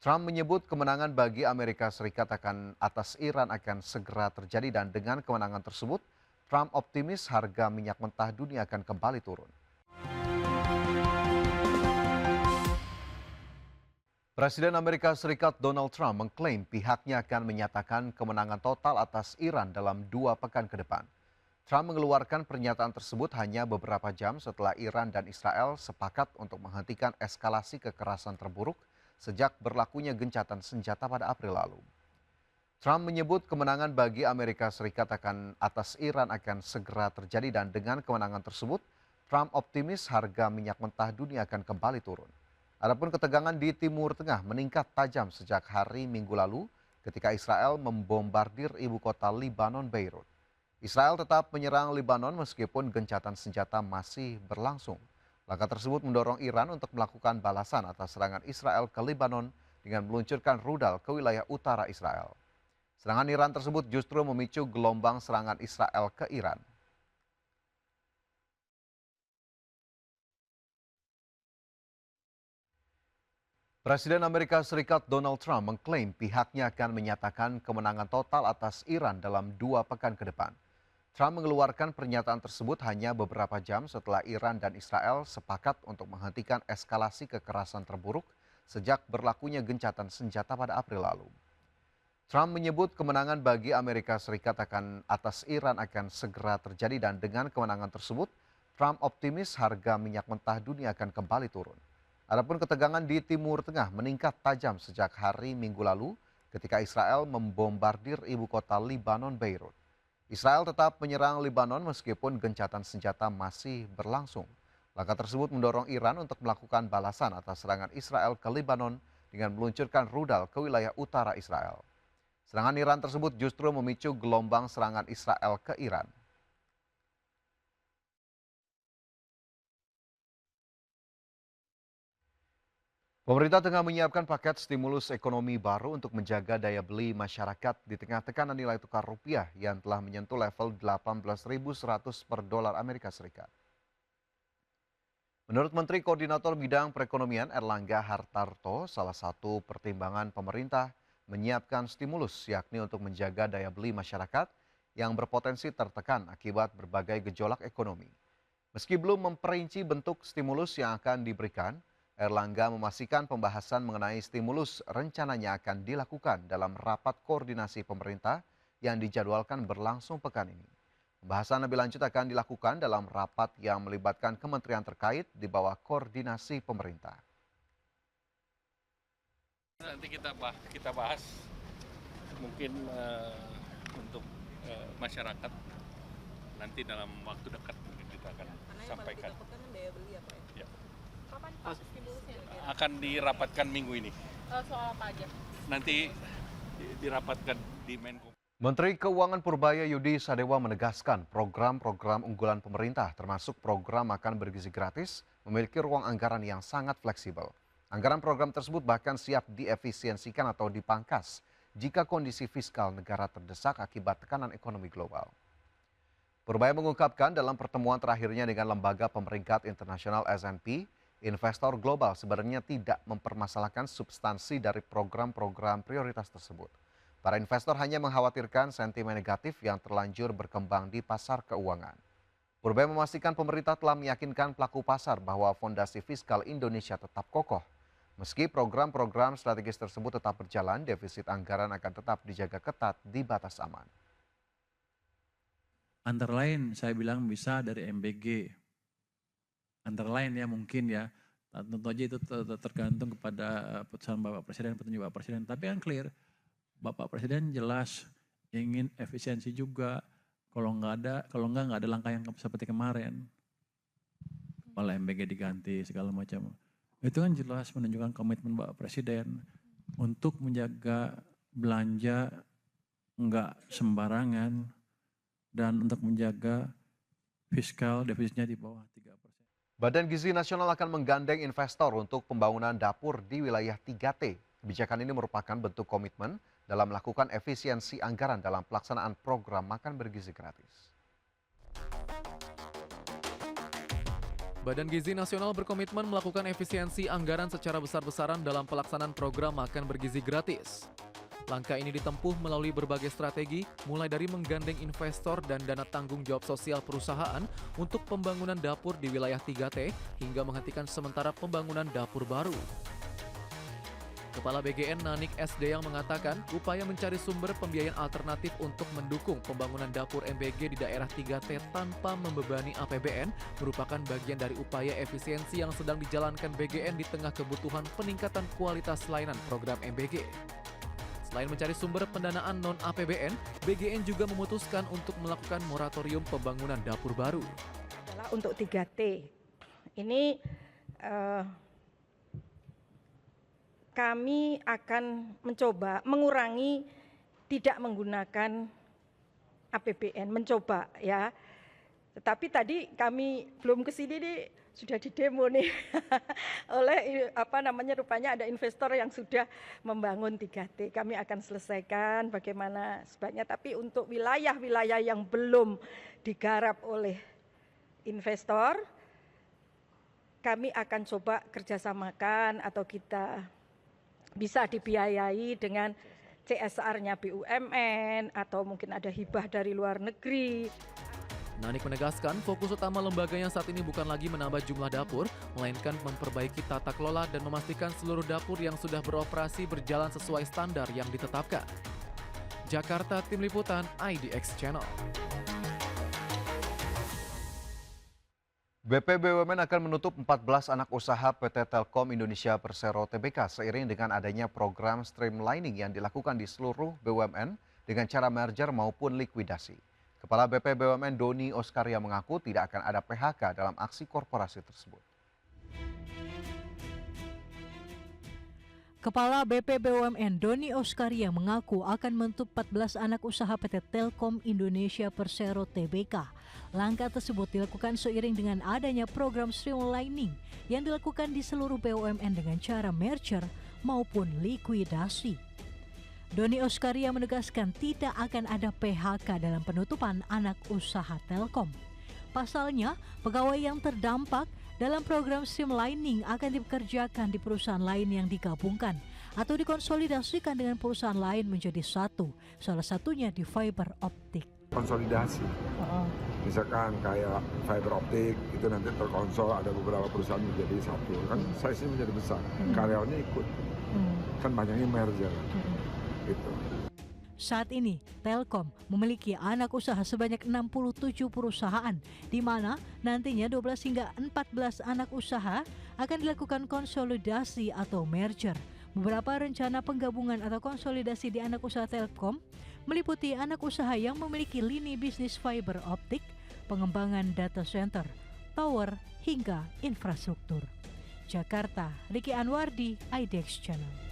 Trump menyebut kemenangan bagi Amerika Serikat atas Iran akan segera terjadi dan dengan kemenangan tersebut, Trump optimis harga minyak mentah dunia akan kembali turun. Presiden Amerika Serikat Donald Trump mengklaim pihaknya akan menyatakan kemenangan total atas Iran dalam 2 pekan ke depan. Trump mengeluarkan pernyataan tersebut hanya beberapa jam setelah Iran dan Israel sepakat untuk menghentikan eskalasi kekerasan terburuk sejak berlakunya gencatan senjata pada April lalu. Trump menyebut kemenangan bagi Amerika Serikat atas Iran akan segera terjadi dan dengan kemenangan tersebut, Trump optimis harga minyak mentah dunia akan kembali turun. Adapun ketegangan di Timur Tengah meningkat tajam sejak hari Minggu lalu ketika Israel membombardir ibu kota Lebanon, Beirut. Israel tetap menyerang Lebanon meskipun gencatan senjata masih berlangsung. Langkah tersebut mendorong Iran untuk melakukan balasan atas serangan Israel ke Lebanon dengan meluncurkan rudal ke wilayah utara Israel. Serangan Iran tersebut justru memicu gelombang serangan Israel ke Iran. Presiden Amerika Serikat Donald Trump mengklaim pihaknya akan menyatakan kemenangan total atas Iran dalam 2 pekan ke depan. Trump mengeluarkan pernyataan tersebut hanya beberapa jam setelah Iran dan Israel sepakat untuk menghentikan eskalasi kekerasan terburuk sejak berlakunya gencatan senjata pada April lalu. Trump menyebut kemenangan bagi Amerika Serikat atas Iran akan segera terjadi dan dengan kemenangan tersebut, Trump optimis harga minyak mentah dunia akan kembali turun. Adapun ketegangan di Timur Tengah meningkat tajam sejak hari Minggu lalu ketika Israel membombardir ibu kota Lebanon, Beirut. Israel tetap menyerang Lebanon meskipun gencatan senjata masih berlangsung. Langkah tersebut mendorong Iran untuk melakukan balasan atas serangan Israel ke Lebanon dengan meluncurkan rudal ke wilayah utara Israel. Serangan Iran tersebut justru memicu gelombang serangan Israel ke Iran. Pemerintah tengah menyiapkan paket stimulus ekonomi baru untuk menjaga daya beli masyarakat di tengah tekanan nilai tukar rupiah yang telah menyentuh level 18.100 per dolar Amerika Serikat. Menurut Menteri Koordinator Bidang Perekonomian Erlangga Hartarto, salah satu pertimbangan pemerintah menyiapkan stimulus yakni untuk menjaga daya beli masyarakat yang berpotensi tertekan akibat berbagai gejolak ekonomi. Meski belum memperinci bentuk stimulus yang akan diberikan, Erlangga memastikan pembahasan mengenai stimulus rencananya akan dilakukan dalam rapat koordinasi pemerintah yang dijadwalkan berlangsung pekan ini. Pembahasan lebih lanjut akan dilakukan dalam rapat yang melibatkan kementerian terkait di bawah koordinasi pemerintah. Nanti kita bahas mungkin untuk masyarakat nanti dalam waktu dekat mungkin kita akan sampaikan. Daya beli ya, Pak? Ya. Kapan Pak stimulusnya? Akan dirapatkan minggu ini. Soal apa aja? Nanti dirapatkan di Menko. Menteri Keuangan Purbaya Yudi Sadewa menegaskan program-program unggulan pemerintah termasuk program makan bergizi gratis memiliki ruang anggaran yang sangat fleksibel. Anggaran program tersebut bahkan siap diefisiensikan atau dipangkas jika kondisi fiskal negara terdesak akibat tekanan ekonomi global. Purbaya mengungkapkan dalam pertemuan terakhirnya dengan lembaga pemeringkat internasional S&P, investor global sebenarnya tidak mempermasalahkan substansi dari program-program prioritas tersebut. Para investor hanya mengkhawatirkan sentimen negatif yang terlanjur berkembang di pasar keuangan. Purbaya memastikan pemerintah telah meyakinkan pelaku pasar bahwa fondasi fiskal Indonesia tetap kokoh. Meski program-program strategis tersebut tetap berjalan, defisit anggaran akan tetap dijaga ketat di batas aman. Antara lain saya bilang bisa dari MBG. Antara lain ya mungkin ya. Tentu aja itu tergantung kepada putusan Bapak Presiden, petunjuk Bapak Presiden. Tapi kan clear, Bapak Presiden jelas ingin efisiensi juga. Kalau nggak ada langkah yang seperti kemarin. Kepala MBG diganti segala macam. Itu kan jelas menunjukkan komitmen Bapak Presiden untuk menjaga belanja nggak sembarangan dan untuk menjaga fiskal defisitnya di bawah 3%. Badan Gizi Nasional akan menggandeng investor untuk pembangunan dapur di wilayah 3T. Kebijakan ini merupakan bentuk komitmen dalam melakukan efisiensi anggaran dalam pelaksanaan program makan bergizi gratis. Badan Gizi Nasional berkomitmen melakukan efisiensi anggaran secara besar-besaran dalam pelaksanaan program makan bergizi gratis. Langkah ini ditempuh melalui berbagai strategi, mulai dari menggandeng investor dan dana tanggung jawab sosial perusahaan untuk pembangunan dapur di wilayah 3T hingga menghentikan sementara pembangunan dapur baru. Kepala BGN Nanik SD yang mengatakan upaya mencari sumber pembiayaan alternatif untuk mendukung pembangunan dapur MBG di daerah 3T tanpa membebani APBN merupakan bagian dari upaya efisiensi yang sedang dijalankan BGN di tengah kebutuhan peningkatan kualitas layanan program MBG. Selain mencari sumber pendanaan non-APBN, BGN juga memutuskan untuk melakukan moratorium pembangunan dapur baru. Adalah untuk 3T. Ini kami akan mencoba mengurangi tidak menggunakan APBN, mencoba ya. Tetapi tadi kami belum ke sini nih, sudah didemo nih oleh rupanya ada investor yang sudah membangun 3T. Kami akan selesaikan bagaimana sebaiknya, tapi untuk wilayah-wilayah yang belum digarap oleh investor, kami akan coba kerjasamakan atau kita bisa dibiayai dengan CSR-nya BUMN atau mungkin ada hibah dari luar negeri. Nanik menegaskan fokus utama lembaganya saat ini bukan lagi menambah jumlah dapur, melainkan memperbaiki tata kelola dan memastikan seluruh dapur yang sudah beroperasi berjalan sesuai standar yang ditetapkan. Jakarta, Tim Liputan, IDX Channel. BP BUMN akan menutup 14 anak usaha PT Telkom Indonesia Persero Tbk seiring dengan adanya program streamlining yang dilakukan di seluruh BUMN dengan cara merger maupun likuidasi. Kepala BP BUMN Doni Oskaria mengaku tidak akan ada PHK dalam aksi korporasi tersebut. Kepala BP BUMN Doni Oskaria mengaku akan menutup 14 anak usaha PT Telkom Indonesia Persero Tbk. Langkah tersebut dilakukan seiring dengan adanya program streamlining yang dilakukan di seluruh BUMN dengan cara merger maupun likuidasi. Doni Oskaria menegaskan tidak akan ada PHK dalam penutupan anak usaha Telkom. Pasalnya, pegawai yang terdampak dalam program streamlining akan dipekerjakan di perusahaan lain yang digabungkan atau dikonsolidasikan dengan perusahaan lain menjadi satu, salah satunya di fiber optik. Konsolidasi, misalkan kayak fiber optik itu nanti terkonsol, ada beberapa perusahaan menjadi satu, kan size-nya menjadi besar, karyawannya ikut, kan banyaknya merger, gitu. Saat ini, Telkom memiliki anak usaha sebanyak 67 perusahaan, di mana nantinya 12 hingga 14 anak usaha akan dilakukan konsolidasi atau merger. Beberapa rencana penggabungan atau konsolidasi di anak usaha Telkom meliputi anak usaha yang memiliki lini bisnis fiber optik, pengembangan data center, tower, hingga infrastruktur. Jakarta, Riki Anwardi, IDX Channel.